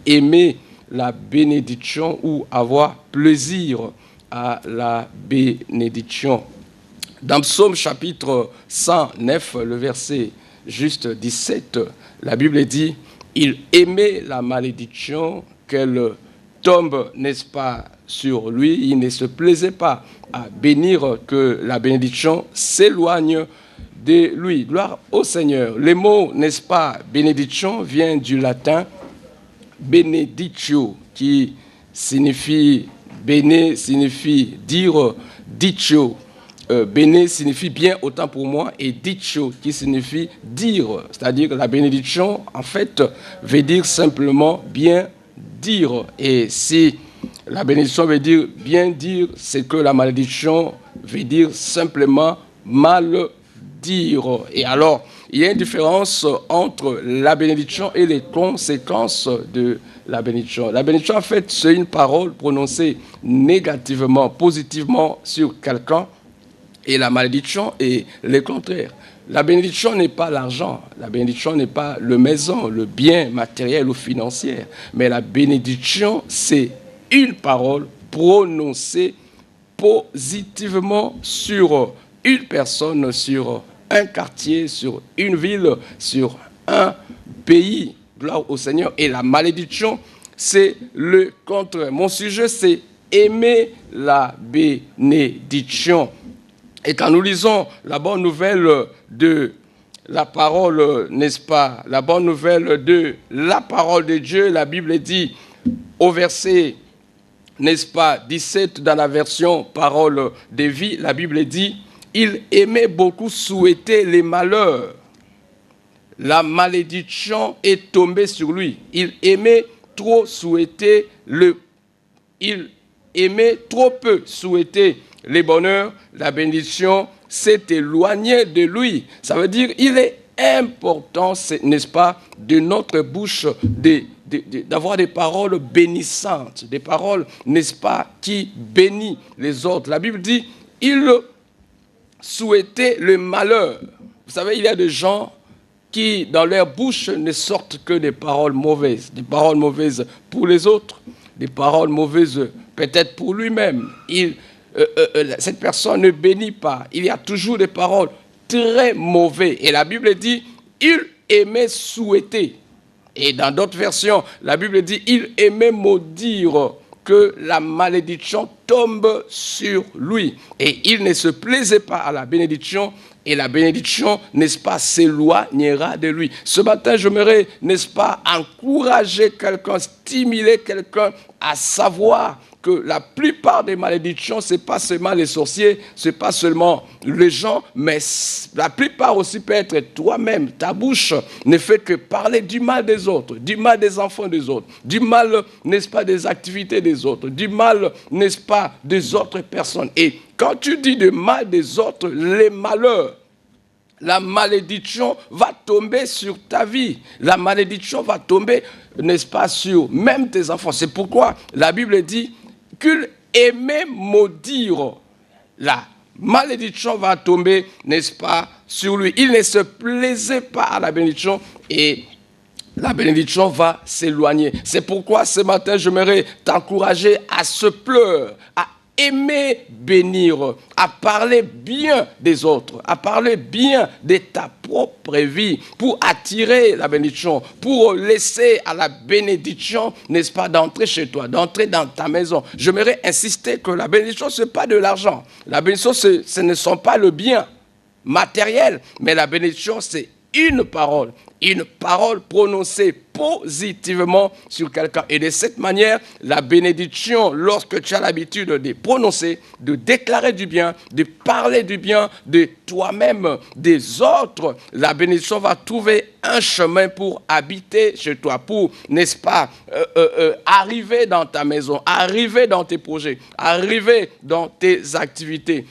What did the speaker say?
aimer la bénédiction ou avoir plaisir à la bénédiction. Dans Psaume chapitre 109, le verset juste 17, la Bible dit « Il aimait la malédiction qu'elle tombe, n'est-ce pas, sur lui. Il ne se plaisait pas à bénir que la bénédiction s'éloigne de lui. » Gloire au Seigneur. Les mots, n'est-ce pas, bénédiction vient du latin benedictio, qui signifie, bene signifie dire, dicio. Bene signifie bien autant pour moi et dicio qui signifie dire. C'est-à-dire que la bénédiction, en fait, veut dire simplement bien dire. Et si la bénédiction veut dire bien dire, c'est que la malédiction veut dire simplement mal dire. Et alors, il y a une différence entre la bénédiction et les conséquences de la bénédiction. La bénédiction, en fait, c'est une parole prononcée négativement, positivement sur quelqu'un. Et la malédiction est le contraire. La bénédiction n'est pas l'argent, la bénédiction n'est pas le maison, le bien matériel ou financier, mais la bénédiction, c'est une parole prononcée positivement sur une personne, sur un quartier, sur une ville, sur un pays. Gloire au Seigneur. Et la malédiction, c'est le contraire. Mon sujet, c'est aimer la bénédiction. Et quand nous lisons la bonne nouvelle de la parole, n'est-ce pas, la bonne nouvelle de la parole de Dieu, la Bible dit au verset, n'est-ce pas, 17 dans la version parole de vie, la Bible dit, il aimait beaucoup souhaiter les malheurs. La malédiction est tombée sur lui. Il aimait trop souhaiter il aimait trop peu souhaiter les bonheurs, la bénédiction s'est éloignée de lui. Ça veut dire qu'il est important, n'est-ce pas, de notre bouche d'avoir des paroles bénissantes, des paroles, n'est-ce pas, qui bénissent les autres. La Bible dit, il souhaitait le malheur. Vous savez, il y a des gens qui, dans leur bouche, ne sortent que des paroles mauvaises pour les autres, des paroles mauvaises peut-être pour lui-même. Cette personne ne bénit pas. Il y a toujours des paroles très mauvaises. Et la Bible dit, il aimait souhaiter. Et dans d'autres versions, la Bible dit, il aimait maudire que la malédiction tombe sur lui. Et il ne se plaisait pas à la bénédiction. Et la bénédiction, n'est-ce pas, s'éloignera de lui. Ce matin, j'aimerais, n'est-ce pas, encourager quelqu'un, stimuler quelqu'un à savoir que la plupart des malédictions, ce n'est pas seulement les sorciers, ce n'est pas seulement les gens, mais la plupart aussi peut être toi-même. Ta bouche ne fait que parler du mal des autres, du mal des enfants des autres, du mal, n'est-ce pas, des activités des autres, du mal, n'est-ce pas, des autres personnes. Et quand tu dis du mal des autres, les malheurs, la malédiction va tomber sur ta vie. La malédiction va tomber, n'est-ce pas, sur même tes enfants. C'est pourquoi la Bible dit qu'il aimait maudire. La malédiction va tomber, n'est-ce pas, sur lui. Il ne se plaisait pas à la bénédiction et la bénédiction va s'éloigner. C'est pourquoi ce matin, j'aimerais t'encourager à se pleurer, à aimer bénir, à parler bien des autres, à parler bien de ta propre vie, pour attirer la bénédiction, pour laisser à la bénédiction, n'est-ce pas, d'entrer chez toi, d'entrer dans ta maison. J'aimerais insister que la bénédiction, ce n'est pas de l'argent. La bénédiction, ce ne sont pas le bien matériel, mais la bénédiction, c'est une parole prononcée positivement sur quelqu'un. Et de cette manière, la bénédiction, lorsque tu as l'habitude de prononcer, de déclarer du bien, de parler du bien de toi-même, des autres, la bénédiction va trouver un chemin pour habiter chez toi, pour, n'est-ce pas, arriver dans ta maison, arriver dans tes projets, arriver dans tes activités.